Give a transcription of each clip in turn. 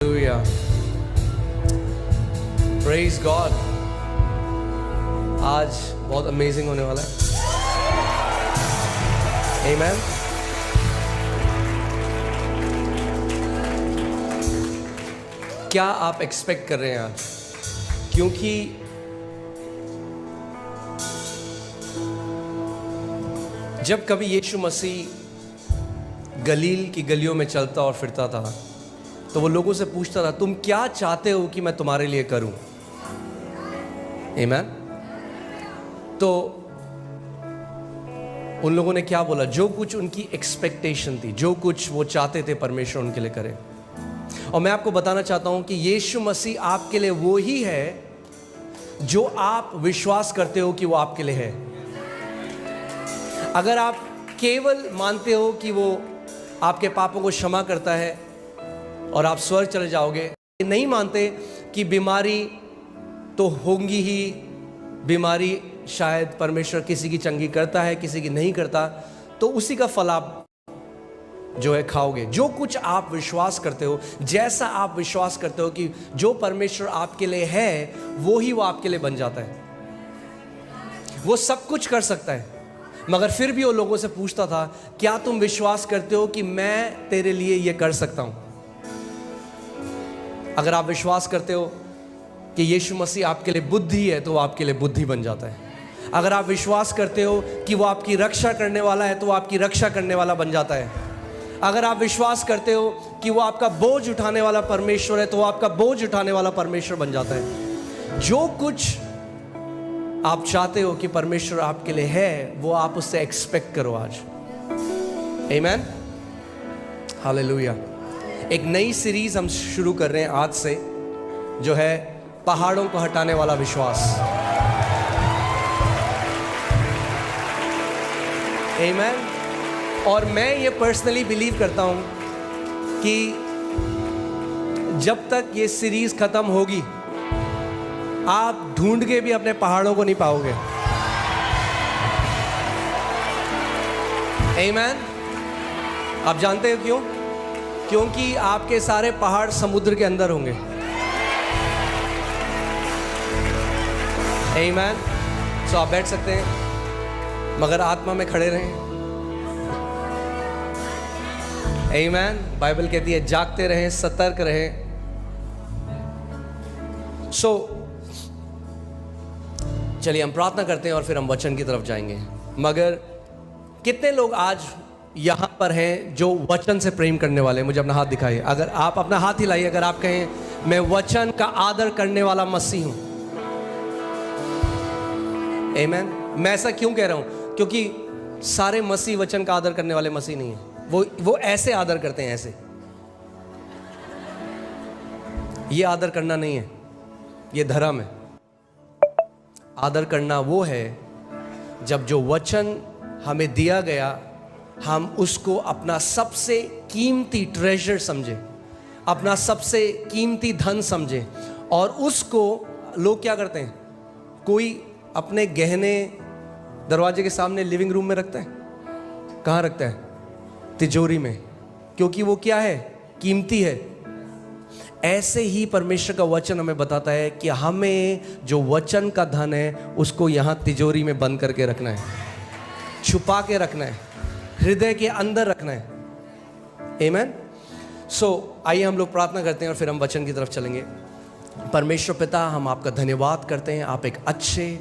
Hallelujah. Praise God. आज बहुत amazing होने वाला है. Amen. क्या आप एक्सपेक्ट कर रहे हैं आज? क्योंकि जब कभी यीशु मसीह गलील की गलियों में चलता और फिरता था तो वो लोगों से पूछता था, तुम क्या चाहते हो कि मैं तुम्हारे लिए करूं? आमीन. तो उन लोगों ने क्या बोला? जो कुछ उनकी एक्सपेक्टेशन थी, जो कुछ वो चाहते थे परमेश्वर उनके लिए करे. और मैं आपको बताना चाहता हूं कि यीशु मसीह आपके लिए वो ही है जो आप विश्वास करते हो कि वो आपके लिए है. अगर आप केवल मानते हो कि वो आपके पापों को क्षमा करता है और आप स्वर्ग चले जाओगे, नहीं मानते कि बीमारी तो होंगी ही, बीमारी शायद परमेश्वर किसी की चंगी करता है, किसी की नहीं करता, तो उसी का फल आप जो है खाओगे. जो कुछ आप विश्वास करते हो, जैसा आप विश्वास करते हो कि जो परमेश्वर आपके लिए है वो ही वो आपके लिए बन जाता है. वो सब कुछ कर सकता है, मगर फिर भी वो लोगों से पूछता था, क्या तुम विश्वास करते हो कि मैं तेरे लिए ये कर सकता हूं? अगर आप विश्वास करते हो कि यीशु मसीह आपके लिए बुद्धि है तो वो आपके लिए बुद्धि बन जाता है. अगर आप विश्वास करते हो कि वो आपकी रक्षा करने वाला है तो वो आपकी रक्षा करने वाला बन जाता है. अगर आप विश्वास करते हो कि वो आपका बोझ उठाने वाला परमेश्वर है तो वो आपका बोझ उठाने वाला परमेश्वर बन जाता है. जो कुछ आप चाहते हो कि परमेश्वर आपके लिए है वो आप उससे एक्सपेक्ट करो आज. आमीन. हालेलुया. एक नई सीरीज हम शुरू कर रहे हैं आज से, जो है पहाड़ों को हटाने वाला विश्वास. आमीन. और मैं ये पर्सनली बिलीव करता हूं कि जब तक ये सीरीज खत्म होगी आप ढूंढ के भी अपने पहाड़ों को नहीं पाओगे. आमीन. आप जानते हो क्यों? क्योंकि आपके सारे पहाड़ समुद्र के अंदर होंगे. आमीन. सो आप बैठ सकते हैं मगर आत्मा में खड़े रहें. आमीन. बाइबल कहती है जागते रहें, सतर्क रहें. चलिए हम प्रार्थना करते हैं और फिर हम वचन की तरफ जाएंगे. मगर कितने लोग आज यहाँ पर हैं जो वचन से प्रेम करने वाले हैं? मुझे अपना हाथ दिखाइए. अगर आप अपना हाथ हिलाइए अगर आप कहें मैं वचन का आदर करने वाला मसीह हूं. आमीन. मैं ऐसा क्यों कह रहा हूं? क्योंकि सारे मसीह वचन का आदर करने वाले मसीह नहीं है. वो ऐसे आदर करते हैं, ऐसे. ये आदर करना नहीं है, ये धर्म है. आदर करना वो है जब जो वचन हमें दिया गया हम उसको अपना सबसे कीमती ट्रेजर समझे, अपना सबसे कीमती धन समझे. और उसको लोग क्या करते हैं? कोई अपने गहने दरवाजे के सामने लिविंग रूम में रखता है. कहाँ रखता है? तिजोरी में. क्योंकि वो क्या है? कीमती है. ऐसे ही परमेश्वर का वचन हमें बताता है कि हमें जो वचन का धन है उसको यहाँ तिजोरी में बंद करके रखना है, छुपा के रखना है, हृदय के अंदर रखना है. आमीन. आइए हम लोग प्रार्थना करते हैं और फिर हम वचन की तरफ चलेंगे. परमेश्वर पिता, हम आपका धन्यवाद करते हैं. आप एक अच्छे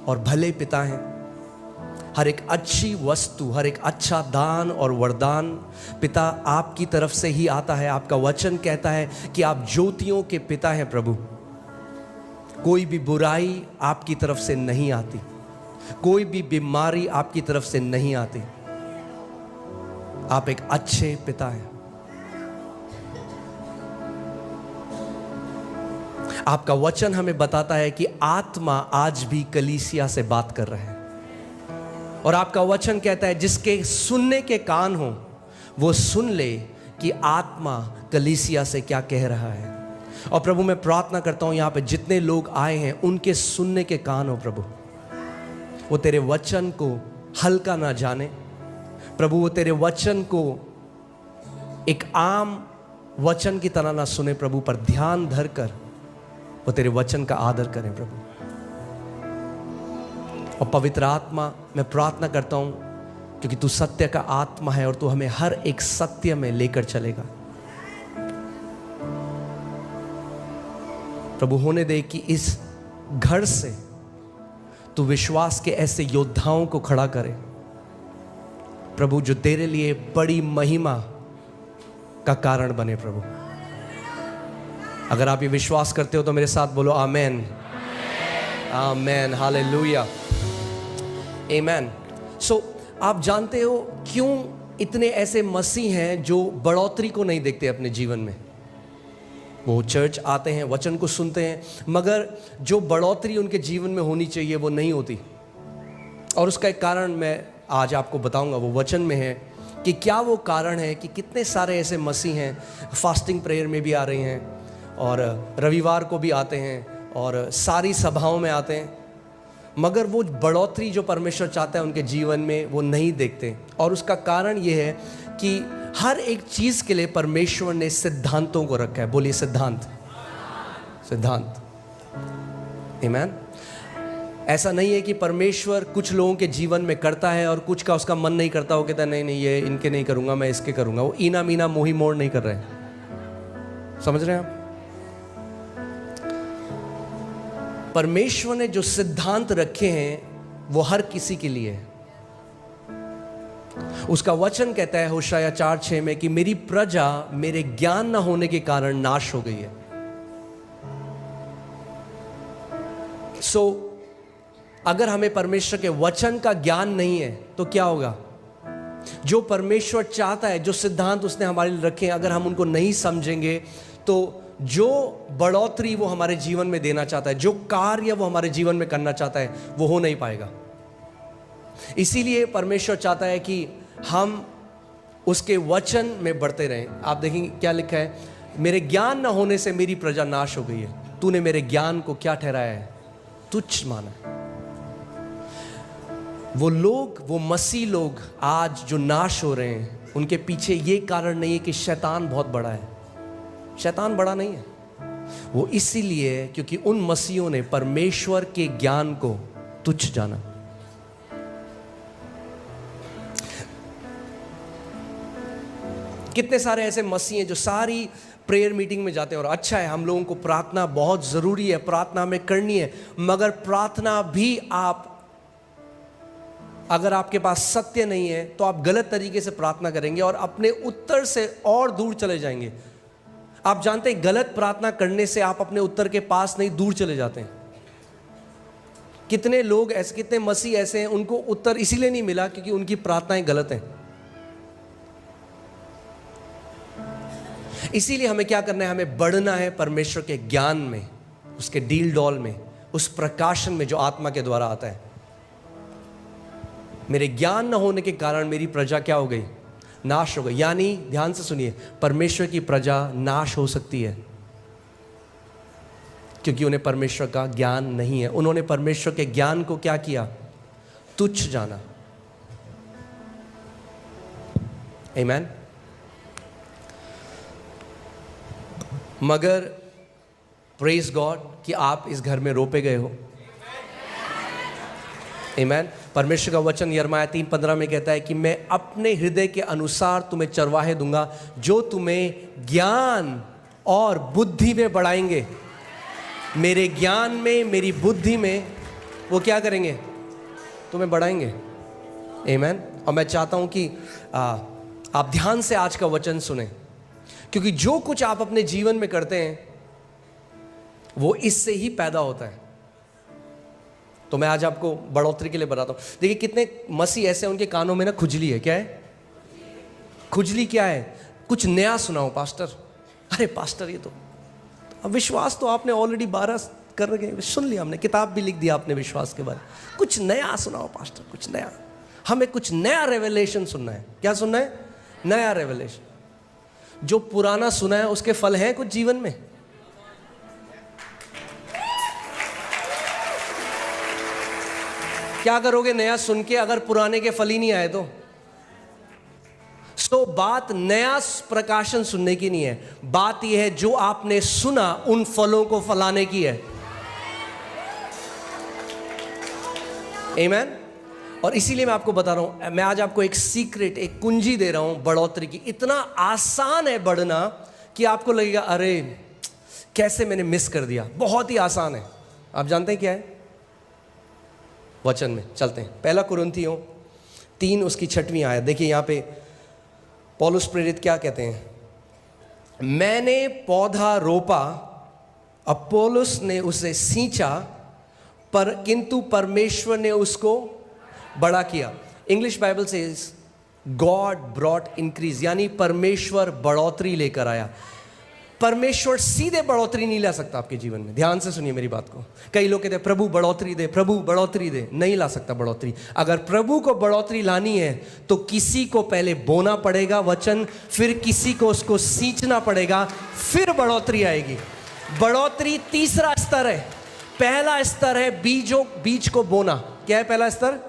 और भले पिता हैं. हर एक अच्छी वस्तु, हर एक अच्छा दान और वरदान पिता आपकी तरफ से ही आता है. आपका वचन कहता है कि आप ज्योतियों के पिता हैं प्रभु. कोई भी बुराई आपकी तरफ से नहीं आती, कोई भी बीमारी आपकी तरफ से नहीं आती. आप एक अच्छे पिता हैं. आपका वचन हमें बताता है कि आत्मा आज भी कलीसिया से बात कर रहा है. और आपका वचन कहता है जिसके सुनने के कान हो वो सुन ले कि आत्मा कलीसिया से क्या कह रहा है. और प्रभु मैं प्रार्थना करता हूं यहाँ पे जितने लोग आए हैं उनके सुनने के कान हो प्रभु, वो तेरे वचन को हल्का ना जाने प्रभु, वो तेरे वचन को एक आम वचन की तरह ना सुने प्रभु, पर ध्यान धर कर वो तेरे वचन का आदर करें प्रभु। और पवित्र आत्मा, मैं प्रार्थना करता हूं, क्योंकि तू सत्य का आत्मा है और तू हमें हर एक सत्य में लेकर चलेगा प्रभु। होने दे कि इस घर से तू विश्वास के ऐसे योद्धाओं को खड़ा करे प्रभु, जो तेरे लिए बड़ी महिमा का कारण बने प्रभु। अगर आप ये विश्वास करते हो तो मेरे साथ बोलो आमेन, आमेन, हालेलुया, आमेन। सो आप जानते हो क्यों इतने ऐसे मसीह हैं जो बढ़ोतरी को नहीं देखते अपने जीवन में? वो चर्च आते हैं, वचन को सुनते हैं, मगर जो बढ़ोतरी उनके जीवन में होनी चाहिए वो नहीं होती। और उसका एक कारण मैं आज आपको बताऊंगा, वो वचन में है कि क्या वो कारण है कि कितने सारे ऐसे मसीह हैं, फास्टिंग प्रेयर में भी आ रहे हैं और रविवार को भी आते हैं और सारी सभाओं में आते हैं, मगर वो बढ़ोतरी जो परमेश्वर चाहता है उनके जीवन में वो नहीं देखते। और उसका कारण ये है कि हर एक चीज़ के लिए परमेश्वर ने सिद्धांतों को रखा है। बोलिए सिद्धांत, सिद्धांत, आमीन। ऐसा नहीं है कि परमेश्वर कुछ लोगों के जीवन में करता है और कुछ का उसका मन नहीं करता, वो कहता है नहीं नहीं ये इनके नहीं करूँगा, मैं इसके करूँगा। वो ईना मीना मोही मोड़ नहीं कर रहे हैं, समझ रहे हैं आप? परमेश्वर ने जो सिद्धांत रखे हैं वो हर किसी के लिए है। उसका वचन कहता है होशाया 4:6 में कि मेरी प्रजा मेरे ज्ञान न होने के कारण नाश हो गई है। अगर हमें परमेश्वर के वचन का ज्ञान नहीं है तो क्या होगा? जो परमेश्वर चाहता है, जो सिद्धांत उसने हमारे लिए रखे हैं, अगर हम उनको नहीं समझेंगे तो जो बढ़ोतरी वो हमारे जीवन में देना चाहता है, जो कार्य वो हमारे जीवन में करना चाहता है, वो हो नहीं पाएगा। इसीलिए परमेश्वर चाहता है कि हम उसके वचन में बढ़ते रहें। आप देखेंगे क्या लिखा है, मेरे ज्ञान न होने से मेरी प्रजा नाश हो गई है। तूने मेरे ज्ञान को क्या ठहराया है? तुच्छ माना है। वो लोग, वो मसीह लोग आज जो नाश हो रहे हैं, उनके पीछे ये कारण नहीं है कि शैतान बहुत बड़ा है। शैतान बड़ा नहीं है, वो इसीलिए क्योंकि उन मसीहों ने परमेश्वर के ज्ञान को तुच्छ जाना। कितने सारे ऐसे मसीह हैं जो सारी प्रेयर मीटिंग में जाते हैं, और अच्छा है, हम लोगों को प्रार्थना बहुत ज़रूरी है, प्रार्थना हमें करनी है, मगर प्रार्थना भी आप, अगर आपके पास सत्य नहीं है तो आप गलत तरीके से प्रार्थना करेंगे और अपने उत्तर से और दूर चले जाएंगे। आप जानते हैं गलत प्रार्थना करने से आप अपने उत्तर के पास नहीं, दूर चले जाते हैं। कितने लोग ऐसे, कितने मसीह ऐसे हैं, उनको उत्तर इसीलिए नहीं मिला क्योंकि उनकी प्रार्थनाएं गलत हैं। इसीलिए हमें क्या करना है? हमें बढ़ना है परमेश्वर के ज्ञान में, उसके डील डॉल में, उस प्रकाशन में जो आत्मा के द्वारा आता है। मेरे ज्ञान न होने के कारण मेरी प्रजा क्या हो गई? नाश हो गई। यानी ध्यान से सुनिए, परमेश्वर की प्रजा नाश हो सकती है क्योंकि उन्हें परमेश्वर का ज्ञान नहीं है। उन्होंने परमेश्वर के ज्ञान को क्या किया? तुच्छ जाना। आमीन। मगर प्रेज गॉड कि आप इस घर में रोपे गए हो। आमीन। परमेश्वर का वचन यिर्मयाह 3:15 में कहता है कि मैं अपने हृदय के अनुसार तुम्हें चरवाहे दूंगा जो तुम्हें ज्ञान और बुद्धि में बढ़ाएंगे। मेरे ज्ञान में, मेरी बुद्धि में वो क्या करेंगे? तुम्हें बढ़ाएंगे। आमीन। और मैं चाहता हूं कि आप ध्यान से आज का वचन सुने, क्योंकि जो कुछ आप अपने जीवन में करते हैं वो इससे ही पैदा होता है। तो मैं आज आपको बढ़ोतरी के लिए बताता हूं। देखिए कितने मसीह ऐसे हैं, उनके कानों में ना खुजली है। क्या है खुजली? क्या है? कुछ नया सुनाओ पास्टर। अरे पास्टर, ये तो अब विश्वास तो आपने ऑलरेडी 12 कर रखे, सुन लिया हमने, किताब भी लिख दिया आपने विश्वास के बारे। कुछ नया सुनाओ पास्टर, कुछ नया। हमें कुछ नया रेवलेशन सुनना है। क्या सुनना है? नया रेवलेशन। जो पुराना सुना है उसके फल हैं कुछ जीवन में? क्या करोगे नया सुन के अगर पुराने के फल ही नहीं आए तो? सो बात नया प्रकाशन सुनने की नहीं है, बात यह है जो आपने सुना उन फलों को फलाने की है। आमीन। और इसीलिए मैं आपको बता रहा हूं, मैं आज आपको एक सीक्रेट, एक कुंजी दे रहा हूं बढ़ोतरी की। इतना आसान है बढ़ना कि आपको लगेगा अरे कैसे मैंने मिस कर दिया। बहुत ही आसान है। आप जानते हैं क्या है? वचन में चलते हैं। पहला कुरिन्थियों 3 उसकी 6वीं आयत देखिए। यहां पे पौलुस प्रेरित क्या कहते हैं? मैंने पौधा रोपा, अपोलोस ने उसे सींचा, पर किंतु परमेश्वर ने उसको बड़ा किया। इंग्लिश बाइबल से गॉड ब्रॉट इंक्रीज, यानी परमेश्वर बढ़ोतरी लेकर आया। परमेश्वर सीधे बढ़ोतरी नहीं ला सकता आपके जीवन में। ध्यान से सुनिए मेरी बात को। कई लोग कहते हैं प्रभु बढ़ोतरी दे, प्रभु बढ़ोतरी दे। नहीं ला सकता बढ़ोतरी। अगर प्रभु को बढ़ोतरी लानी है तो किसी को पहले बोना पड़ेगा वचन, फिर किसी को उसको सींचना पड़ेगा, फिर बढ़ोतरी आएगी। बढ़ोतरी तीसरा स्तर है। पहला स्तर है बीज को बोना। क्या है पहला स्तर?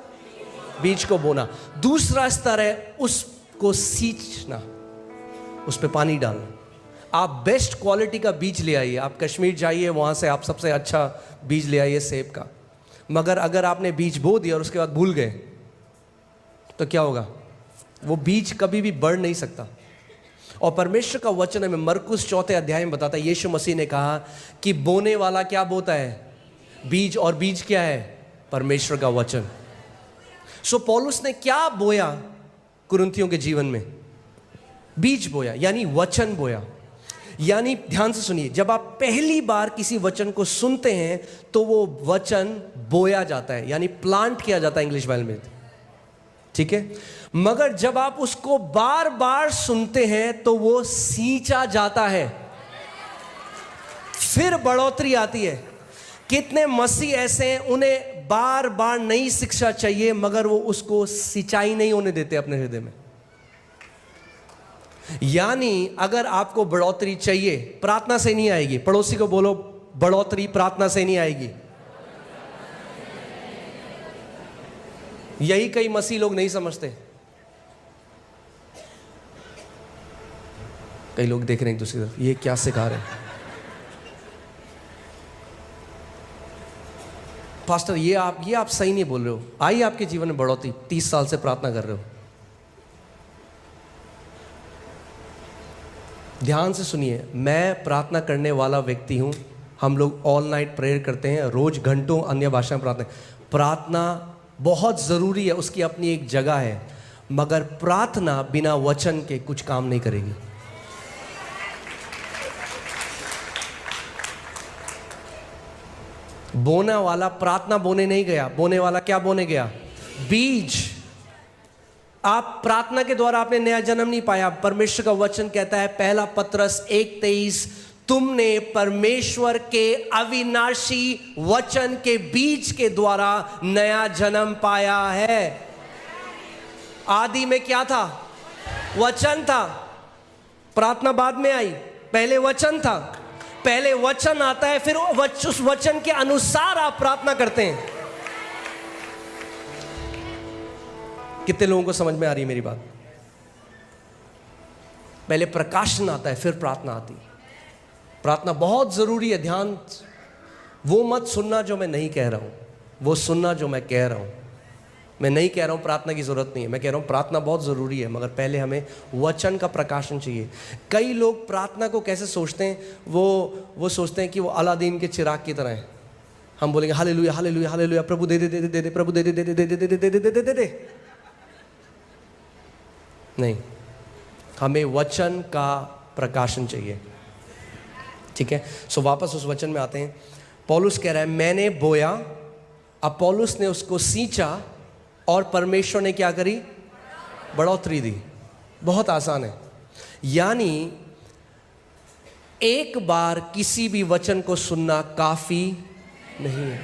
बीज को बोना। दूसरा स्तर है उसको सींचना, उस पे पानी डालना। आप बेस्ट क्वालिटी का बीज ले आइए, आप कश्मीर जाइए, वहां से आप सबसे अच्छा बीज ले आइए सेब का। मगर अगर आपने बीज बो दिया और उसके बाद भूल गए तो क्या होगा? वो बीज कभी भी बढ़ नहीं सकता। और परमेश्वर का वचन हमें मरकुस 4 अध्याय में बताता है, यीशु मसीह ने कहा कि बोने वाला क्या बोता है? बीज। और बीज क्या है? परमेश्वर का वचन। सो पौलुस ने क्या बोया कुरिन्थियों के जीवन में? बीज बोया, यानी वचन बोया। यानी ध्यान से सुनिए, जब आप पहली बार किसी वचन को सुनते हैं तो वो वचन बोया जाता है, यानी प्लांट किया जाता है इंग्लिश बाइबल में, ठीक है। मगर जब आप उसको बार बार सुनते हैं तो वो सींचा जाता है, फिर बढ़ोतरी आती है। कितने मसीह ऐसे हैं उन्हें बार बार नई शिक्षा चाहिए मगर वो उसको सिंचाई नहीं होने देते अपने हृदय में। यानी अगर आपको बढ़ोतरी चाहिए, प्रार्थना से नहीं आएगी। पड़ोसी को बोलो, बढ़ोतरी प्रार्थना से नहीं आएगी। यही कई मसीह लोग नहीं समझते। कई लोग देख रहे हैं दूसरी तरफ, ये क्या सिखा रहे हैं पास्टर, ये आप सही नहीं बोल रहे हो। आई आपके जीवन में बढ़ोतरी, 30 साल से प्रार्थना कर रहे हो। ध्यान से सुनिए, मैं प्रार्थना करने वाला व्यक्ति हूं। हम लोग ऑल नाइट प्रेयर करते हैं, रोज घंटों अन्य भाषा में प्रार्थना बहुत ज़रूरी है, उसकी अपनी एक जगह है। मगर प्रार्थना बिना वचन के कुछ काम नहीं करेगी। बोने वाला प्रार्थना बोने नहीं गया, बोने वाला क्या बोने गया? बीज। आप प्रार्थना के द्वारा आपने नया जन्म नहीं पाया। परमेश्वर का वचन कहता है, पहला पत्रस 1:23, तुमने परमेश्वर के अविनाशी वचन के बीज के द्वारा नया जन्म पाया है। आदि में क्या था? वचन था। प्रार्थना बाद में आई, पहले वचन था। पहले वचन आता है, फिर उस वचन के अनुसार आप प्रार्थना करते हैं। कितने लोगों को समझ में आ रही है मेरी बात? पहले प्रकाशन आता है, फिर प्रार्थना आती है। प्रार्थना बहुत जरूरी है। ध्यान, वो मत सुनना जो मैं नहीं कह रहा हूं, वो सुनना जो मैं कह रहा हूं। मैं नहीं कह रहा हूं प्रार्थना की जरूरत नहीं है, मैं कह रहा हूं प्रार्थना बहुत जरूरी है, मगर पहले हमें वचन का प्रकाशन चाहिए। कई लोग प्रार्थना को कैसे सोचते हैं, वो सोचते हैं कि वो अलादीन के चिराग की तरह है। हम बोलेंगे हालेलुया हालेलुया हालेलुया, प्रभु दे दे दे दे दे, प्रभु दे दे दे दे दे दे दे दे दे दे दे। नहीं, हमें वचन का प्रकाशन चाहिए, ठीक है। सो वापस उस वचन में आते हैं। पौलुस कह रहा है, मैंने बोया, अपोलोस ने उसको सींचा, और परमेश्वर ने क्या करी? बढ़ोतरी दी। बहुत आसान है। यानी एक बार किसी भी वचन को सुनना काफी नहीं है।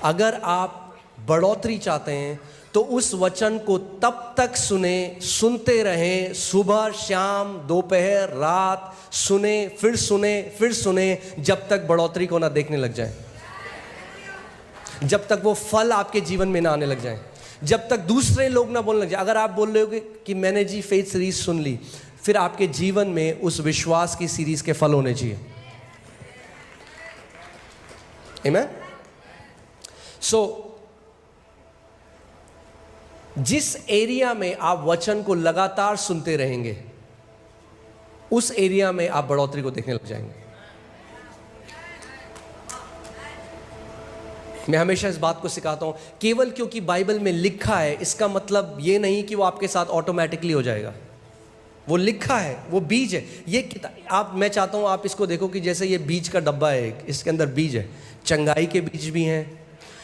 अगर आप बढ़ोतरी चाहते हैं तो उस वचन को तब तक सुनते रहें, सुबह शाम दोपहर रात सुने, फिर सुने, जब तक बढ़ोतरी को ना देखने लग जाए, जब तक वो फल आपके जीवन में ना आने लग जाए। जब तक दूसरे लोग ना बोलने लग जाए। अगर आप बोल रहे हो कि मैंने जी फेथ सीरीज सुन ली, फिर आपके जीवन में उस विश्वास की सीरीज के फल होने चाहिए। आमीन। सो जिस एरिया में आप वचन को लगातार सुनते रहेंगे, उस एरिया में आप बढ़ोतरी को देखने लग जाएंगे। मैं हमेशा इस बात को सिखाता हूं, केवल क्योंकि बाइबल में लिखा है इसका मतलब ये नहीं कि वो आपके साथ ऑटोमेटिकली हो जाएगा। वो लिखा है, वो बीज है। ये किताब मैं चाहता हूं आप इसको देखो कि जैसे ये बीज का डब्बा है, इसके अंदर बीज है। चंगाई के बीज भी हैं,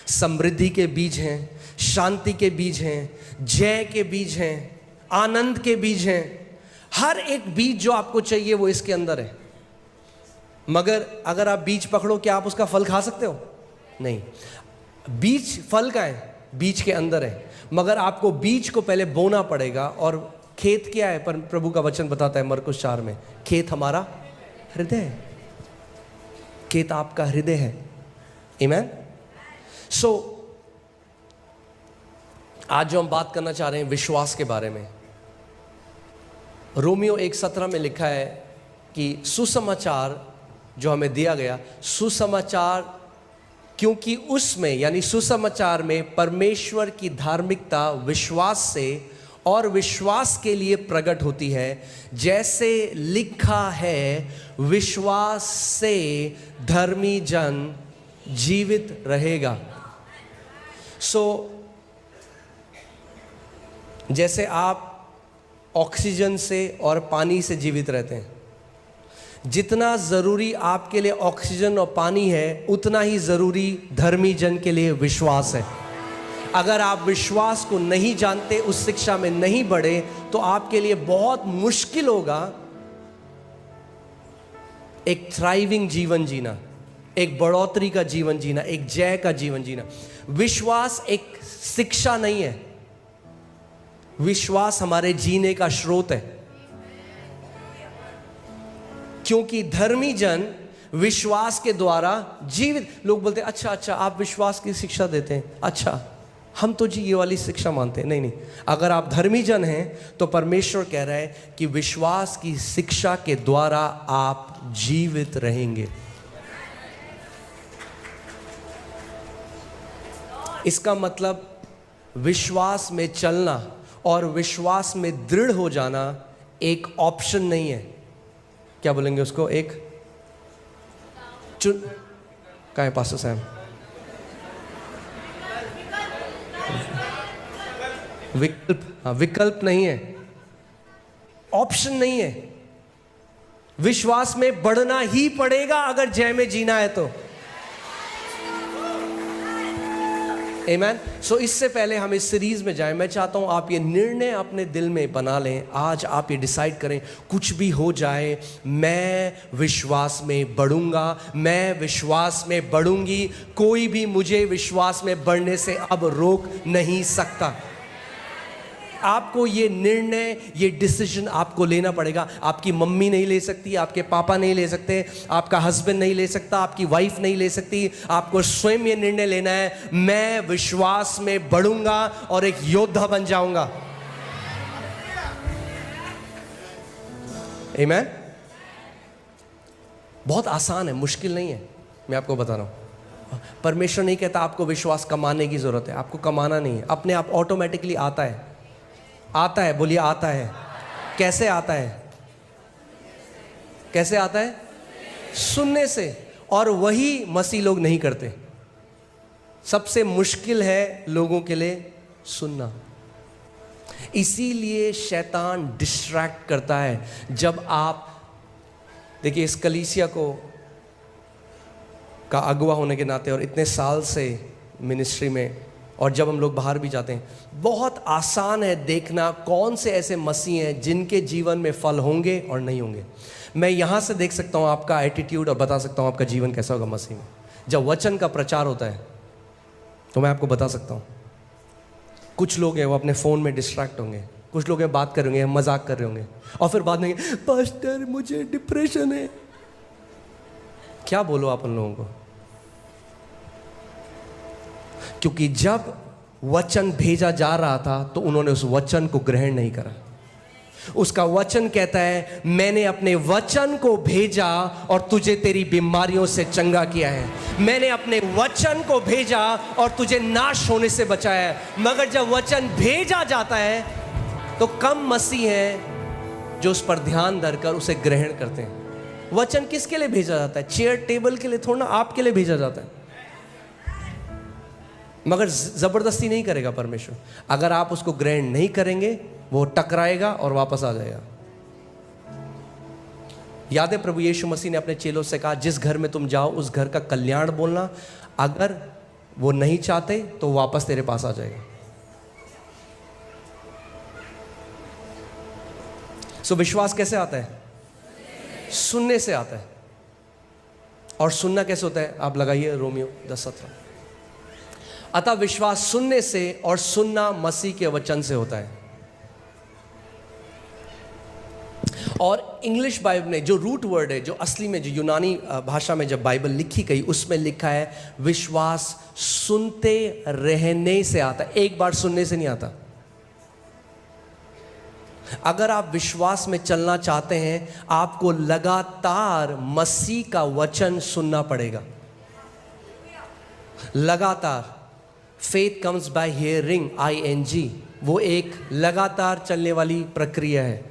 समृद्धि के बीज हैं, शांति के बीज हैं, जय के बीज हैं, आनंद के बीज हैं। हर एक बीज जो आपको चाहिए वो इसके अंदर है। मगर अगर आप बीज पकड़ो, क्या आप उसका फल खा सकते हो? नहीं। बीज फल का है, बीज के अंदर है। मगर आपको बीज को पहले बोना पड़ेगा। और खेत क्या है? पर प्रभु का वचन बताता है मरकुस 4 में, खेत हमारा हृदय है। खेत आपका हृदय है। आमीन। सो आज जो हम बात करना चाह रहे हैं विश्वास के बारे में, रोमियो 1:17 में लिखा है कि सुसमाचार जो हमें दिया गया, सुसमाचार, क्योंकि उसमें यानी सुसमाचार में परमेश्वर की धार्मिकता विश्वास से और विश्वास के लिए प्रकट होती है। जैसे लिखा है, विश्वास से धर्मी जन जीवित रहेगा। जैसे आप ऑक्सीजन से और पानी से जीवित रहते हैं, जितना ज़रूरी आपके लिए ऑक्सीजन और पानी है, उतना ही ज़रूरी धर्मी जन के लिए विश्वास है। अगर आप विश्वास को नहीं जानते, उस शिक्षा में नहीं बढ़े, तो आपके लिए बहुत मुश्किल होगा एक थ्राइविंग जीवन जीना, एक बढ़ोतरी का जीवन जीना, एक जय का जीवन जीना। विश्वास एक शिक्षा नहीं है, विश्वास हमारे जीने का स्रोत है। क्योंकि धर्मी जन विश्वास के द्वारा जीवित। लोग बोलते हैं अच्छा आप विश्वास की शिक्षा देते हैं, अच्छा हम तो जी ये वाली शिक्षा मानते हैं। नहीं, अगर आप धर्मी जन हैं तो परमेश्वर कह रहा है कि विश्वास की शिक्षा के द्वारा आप जीवित रहेंगे। इसका मतलब विश्वास में चलना और विश्वास में दृढ़ हो जाना एक ऑप्शन नहीं है। क्या बोलेंगे उसको? एक चुन का है पास्टर साहब? विकल्प। हाँ, विकल्प नहीं है, ऑप्शन नहीं है। विश्वास में बढ़ना ही पड़ेगा अगर जय में जीना है तो। आमीन। सो इससे पहले हम इस सीरीज में जाएं, मैं चाहता हूं आप ये निर्णय अपने दिल में बना लें। आज आप ये डिसाइड करें, कुछ भी हो जाए मैं विश्वास में बढ़ूंगा, मैं विश्वास में बढ़ूंगी। कोई भी मुझे विश्वास में बढ़ने से अब रोक नहीं सकता। आपको ये निर्णय, ये डिसीजन आपको लेना पड़ेगा। आपकी मम्मी नहीं ले सकती, आपके पापा नहीं ले सकते, आपका हस्बैंड नहीं ले सकता, आपकी वाइफ नहीं ले सकती। आपको स्वयं ये निर्णय लेना है, मैं विश्वास में बढ़ूंगा और एक योद्धा बन जाऊंगा। आमीन। बहुत आसान है, मुश्किल नहीं है। मैं आपको बता रहा हूं, परमेश्वर नहीं कहता आपको विश्वास कमाने की जरूरत है। आपको कमाना नहीं है, अपने आप ऑटोमेटिकली आता है। आता है, बोलिए आता है। कैसे आता है? कैसे आता है? सुनने से। और वही मसीह लोग नहीं करते। सबसे मुश्किल है लोगों के लिए सुनना। इसीलिए शैतान डिस्ट्रैक्ट करता है। जब आप देखिए, इस कलीसिया को का अगुवा होने के नाते और इतने साल से मिनिस्ट्री में, और जब हम लोग बाहर भी जाते हैं, बहुत आसान है देखना कौन से ऐसे मसीह हैं जिनके जीवन में फल होंगे और नहीं होंगे। मैं यहाँ से देख सकता हूँ आपका एटीट्यूड और बता सकता हूँ आपका जीवन कैसा होगा मसीह में। जब वचन का प्रचार होता है तो मैं आपको बता सकता हूँ, कुछ लोग हैं वो अपने फ़ोन में डिस्ट्रैक्ट होंगे, कुछ लोग हैं बात कर रहे होंगे, मजाक कर रहे होंगे, और फिर बाद में पास्टर मुझे डिप्रेशन है। क्या बोलो आप उन लोगों को? क्योंकि जब वचन भेजा जा रहा था तो उन्होंने उस वचन को ग्रहण नहीं करा। उसका वचन कहता है, मैंने अपने वचन को भेजा और तुझे तेरी बीमारियों से चंगा किया है। मैंने अपने वचन को भेजा और तुझे नाश होने से बचाया है। मगर जब वचन भेजा जाता है तो कम मसीह हैं जो उस पर ध्यान धरकर उसे ग्रहण करते हैं। वचन किसके लिए भेजा जाता है? चेयर टेबल के लिए थोड़ा ना, आपके लिए भेजा जाता है। मगर जबरदस्ती नहीं करेगा परमेश्वर। अगर आप उसको ग्रहण नहीं करेंगे, वो टकराएगा और वापस आ जाएगा। याद है प्रभु यीशु मसीह ने अपने चेलों से कहा, जिस घर में तुम जाओ उस घर का कल्याण बोलना, अगर वो नहीं चाहते तो वापस तेरे पास आ जाएगा। सो विश्वास कैसे आता है? सुनने से आता है। और सुनना कैसे होता है? आप लगाइए रोमियो 10:17। अतः विश्वास सुनने से, और सुनना मसीह के वचन से होता है। और इंग्लिश बाइबल में जो रूट वर्ड है, जो असली में जो यूनानी भाषा में जब बाइबल लिखी गई, उसमें लिखा है विश्वास सुनते रहने से आता है, एक बार सुनने से नहीं आता। अगर आप विश्वास में चलना चाहते हैं, आपको लगातार मसीह का वचन सुनना पड़ेगा। लगातार। Faith comes by hearing, ING। वो एक लगातार चलने वाली प्रक्रिया है।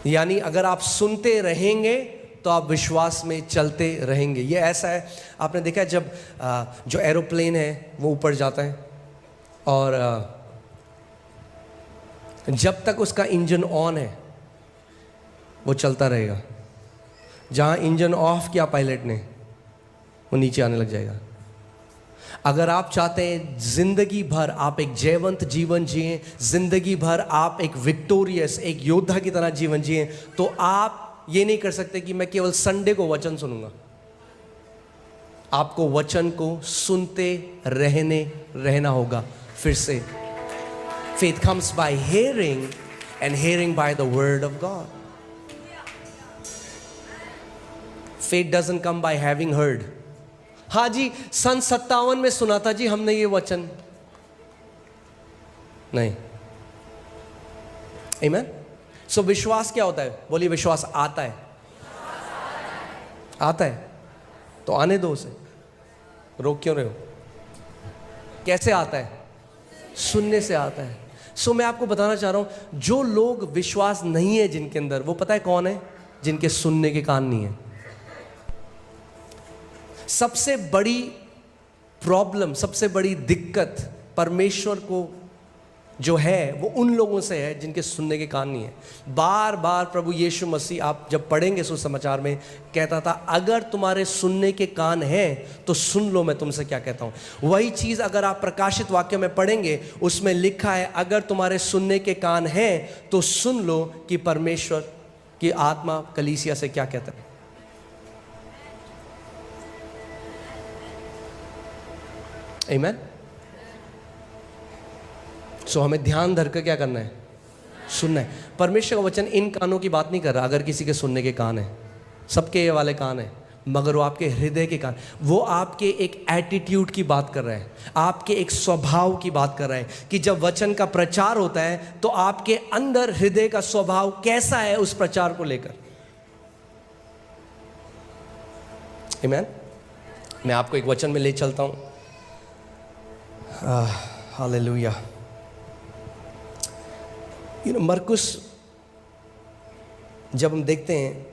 यानी अगर आप सुनते रहेंगे तो आप विश्वास में चलते रहेंगे। ये ऐसा है, आपने देखा है जब जो एरोप्लेन है वो ऊपर जाता है और जब तक उसका इंजन ऑन है वो चलता रहेगा। जहाँ इंजन ऑफ किया पायलट ने, वो नीचे आने लग जाएगा। अगर आप चाहते हैं जिंदगी भर आप एक जयवंत जीवन जिए, जिंदगी भर आप एक विक्टोरियस, एक योद्धा की तरह जीवन जिए, तो आप ये नहीं कर सकते कि मैं केवल संडे को वचन सुनूंगा। आपको वचन को सुनते रहना होगा। फिर से, faith comes by hearing and hearing by the word of God. Faith doesn't come by having heard. हाँ जी, सन 57 में सुना था जी हमने ये वचन, नहीं। आमीन। सो विश्वास क्या होता है? बोलिए, विश्वास आता है। आता है तो आने दो उसे, रोक क्यों रहे हो? कैसे आता है? सुनने से आता है। सो मैं आपको बताना चाह रहा हूं, जो लोग विश्वास नहीं है जिनके अंदर, वो पता है कौन है? जिनके सुनने के कान नहीं है। सबसे बड़ी प्रॉब्लम, सबसे बड़ी दिक्कत परमेश्वर को जो है वो उन लोगों से है जिनके सुनने के कान नहीं है। बार बार प्रभु यीशु मसीह, आप जब पढ़ेंगे सुसमाचार में, कहता था अगर तुम्हारे सुनने के कान हैं तो सुन लो मैं तुमसे क्या कहता हूं। वही चीज़ अगर आप प्रकाशित वाक्य में पढ़ेंगे, उसमें लिखा है अगर तुम्हारे सुनने के कान हैं तो सुन लो कि परमेश्वर की आत्मा कलीसिया से क्या कहता है। आमीन। सो हमें ध्यान धरकर क्या करना है? सुनना है। परमेश्वर का वचन इन कानों की बात नहीं कर रहा। अगर किसी के सुनने के कान है, सबके ये वाले कान है, मगर वो आपके हृदय के कान, वो आपके एक एटीट्यूड की बात कर रहा है, आपके एक स्वभाव की बात कर रहा है कि जब वचन का प्रचार होता है तो आपके अंदर हृदय का स्वभाव कैसा है उस प्रचार को लेकर। आमीन। मैं आपको एक वचन में ले चलता हूं। हालेलुया। मरकुस जब हम देखते हैं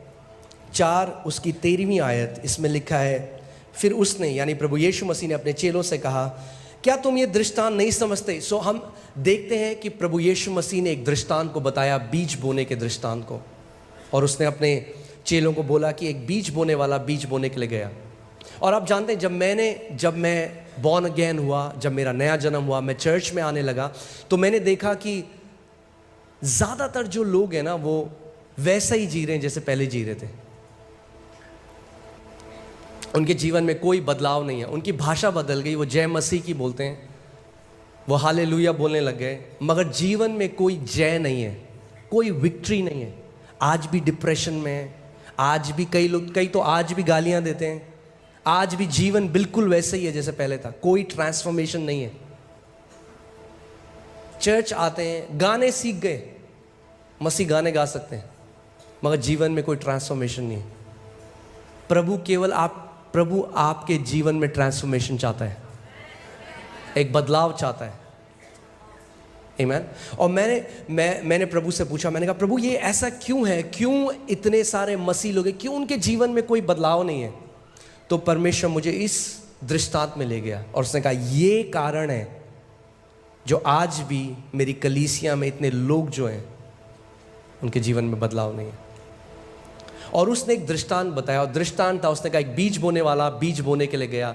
4 उसकी 13वीं आयत, इसमें लिखा है, फिर उसने यानी प्रभु यीशु मसीह ने अपने चेलों से कहा, क्या तुम ये दृष्टांत नहीं समझते? सो हम देखते हैं कि प्रभु यीशु मसीह ने एक दृष्टांत को बताया, बीज बोने के दृष्टांत को, और उसने अपने चेलों को बोला कि एक बीज बोने वाला बीज बोने के लिए गया। और आप जानते हैं, जब मैं बॉर्न अगेन हुआ, जब मेरा नया जन्म हुआ, मैं चर्च में आने लगा, तो मैंने देखा कि ज़्यादातर जो लोग हैं ना, वो वैसा ही जी रहे हैं जैसे पहले जी रहे थे। उनके जीवन में कोई बदलाव नहीं है। उनकी भाषा बदल गई, वो जय मसीह की बोलते हैं, वो हालेलुया बोलने लग गए, मगर जीवन में कोई जय नहीं है, कोई विक्ट्री नहीं है। आज भी डिप्रेशन में है, आज भी कई तो आज भी गालियां देते हैं, आज भी जीवन बिल्कुल वैसे ही है जैसे पहले था, कोई ट्रांसफॉर्मेशन नहीं है। चर्च आते हैं, गाने सीख गए, मसीह गाने गा सकते हैं, मगर जीवन में कोई ट्रांसफॉर्मेशन नहीं है। प्रभु आपके जीवन में ट्रांसफॉर्मेशन चाहता है, एक बदलाव चाहता है। आमीन। और मैंने प्रभु से पूछा, मैंने कहा प्रभु ये ऐसा क्यों है, क्यों इतने सारे मसीह लोग हैं, क्यों उनके जीवन में कोई बदलाव नहीं है? तो परमेश्वर मुझे इस दृष्टांत में ले गया और उसने कहा ये कारण है जो आज भी मेरी कलीसिया में इतने लोग जो हैं उनके जीवन में बदलाव नहीं है। और उसने एक दृष्टांत बताया, और दृष्टांत था, उसने कहा एक बीज बोने वाला बीज बोने के लिए गया,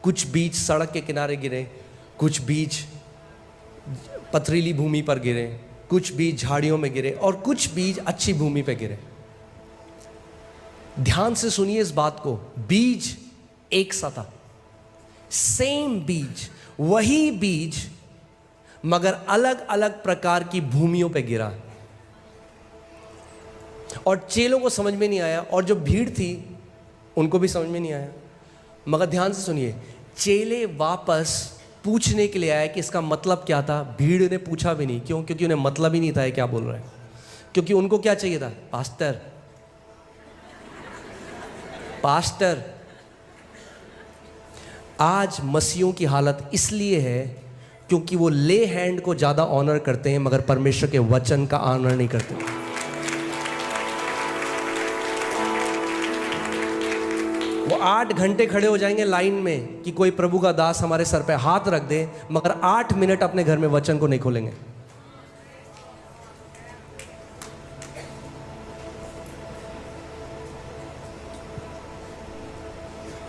कुछ बीज सड़क के किनारे गिरे, कुछ बीज पथरीली भूमि पर गिरे, कुछ बीज झाड़ियों में गिरे और कुछ बीज अच्छी भूमि पर गिरे। ध्यान से सुनिए इस बात को, बीज एक सा था, सेम बीज, वही बीज, मगर अलग अलग प्रकार की भूमियों पे गिरा। और चेलों को समझ में नहीं आया और जो भीड़ थी उनको भी समझ में नहीं आया। मगर ध्यान से सुनिए, चेले वापस पूछने के लिए आए कि इसका मतलब क्या था। भीड़ ने पूछा भी नहीं, क्यों? क्योंकि उन्हें मतलब ही नहीं था क्या बोल रहे हैं, क्योंकि उनको क्या चाहिए था? Pastor pastor. आज मसीहों की हालत इसलिए है क्योंकि वो ले हैंड को ज्यादा ऑनर करते हैं मगर परमेश्वर के वचन का ऑनर नहीं करते। वो 8 घंटे खड़े हो जाएंगे लाइन में कि कोई प्रभु का दास हमारे सर पे हाथ रख दे, मगर 8 मिनट अपने घर में वचन को नहीं खोलेंगे।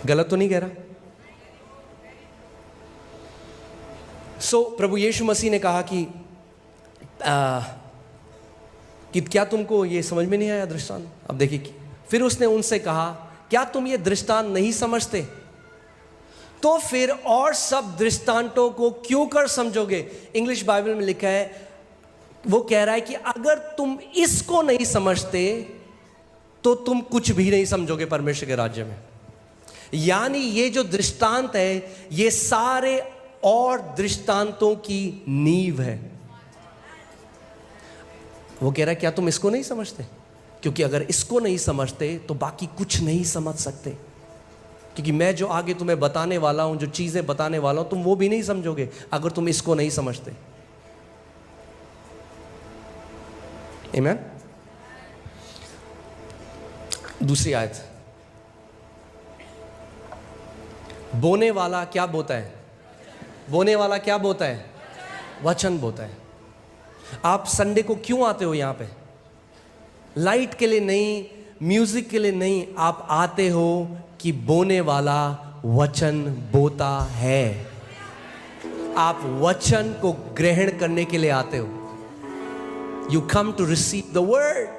गलत तो नहीं कह रहा? प्रभु यीशु मसीह ने कहा कि क्या तुमको ये समझ में नहीं आया दृष्टांत? अब देखिए, फिर उसने उनसे कहा क्या तुम ये दृष्टांत नहीं समझते? तो फिर और सब दृष्टांतों को क्यों कर समझोगे? इंग्लिश बाइबल में लिखा है, वो कह रहा है कि अगर तुम इसको नहीं समझते तो तुम कुछ भी नहीं समझोगे परमेश्वर के राज्य में। यानी ये जो दृष्टांत है ये सारे और दृष्टांतों की नींव है। वो कह रहा है क्या तुम इसको नहीं समझते? क्योंकि अगर इसको नहीं समझते तो बाकी कुछ नहीं समझ सकते, क्योंकि मैं जो आगे तुम्हें बताने वाला हूं, जो चीजें बताने वाला हूं, तुम वो भी नहीं समझोगे अगर तुम इसको नहीं समझते। आमीन। दूसरी आयत, बोने वाला क्या बोता है? बोने वाला क्या बोता है? वचन बोता है। आप संडे को क्यों आते हो यहाँ पे? लाइट के लिए नहीं, म्यूजिक के लिए नहीं, आप आते हो कि बोने वाला वचन बोता है। आप वचन को ग्रहण करने के लिए आते हो। You come to receive the word.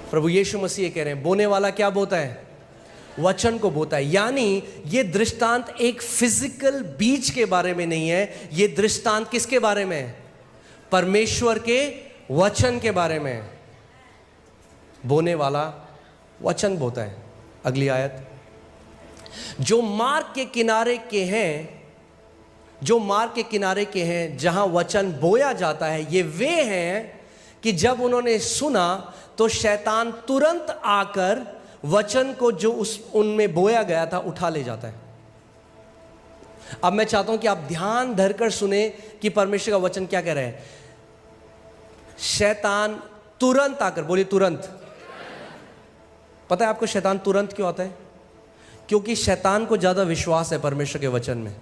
प्रभु यीशु मसीह कह रहे हैं बोने वाला क्या बोता है? वचन को बोता है। यानी ये दृष्टांत एक फिजिकल बीज के बारे में नहीं है, ये दृष्टांत किसके बारे में है? परमेश्वर के वचन के बारे में है। बोने वाला वचन बोता है। अगली आयत, जो मार्ग के किनारे के हैं, जो मार्ग के किनारे के हैं जहां वचन बोया जाता है, ये वे हैं कि जब उन्होंने सुना तो शैतान तुरंत आकर वचन को जो उनमें बोया गया था उठा ले जाता है। अब मैं चाहता हूं कि आप ध्यान धरकर सुने कि परमेश्वर का वचन क्या कह रहा है। शैतान तुरंत आकर, बोलिए तुरंत। पता है आपको शैतान तुरंत क्यों आता है? क्योंकि शैतान को ज्यादा विश्वास है परमेश्वर के वचन में।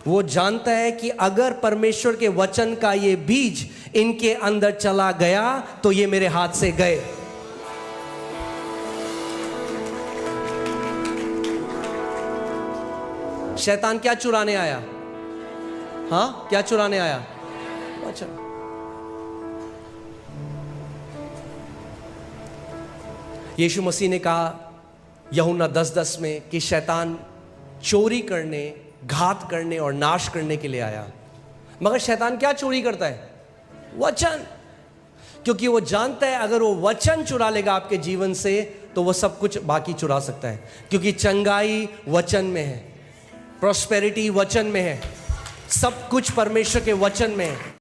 वो जानता है कि अगर परमेश्वर के वचन का ये बीज इनके अंदर चला गया तो ये मेरे हाथ से गए। शैतान क्या चुराने आया? हाँ, क्या चुराने आया? वचन। यीशु मसीह ने कहा यूहन्ना 10:10 में कि शैतान चोरी करने, घात करने और नाश करने के लिए आया। मगर शैतान क्या चोरी करता है? वचन। क्योंकि वो जानता है अगर वो वचन चुरा लेगा आपके जीवन से तो वो सब कुछ बाकी चुरा सकता है, क्योंकि चंगाई वचन में है, प्रॉस्पेरिटी वचन में है, सब कुछ परमेश्वर के वचन में है।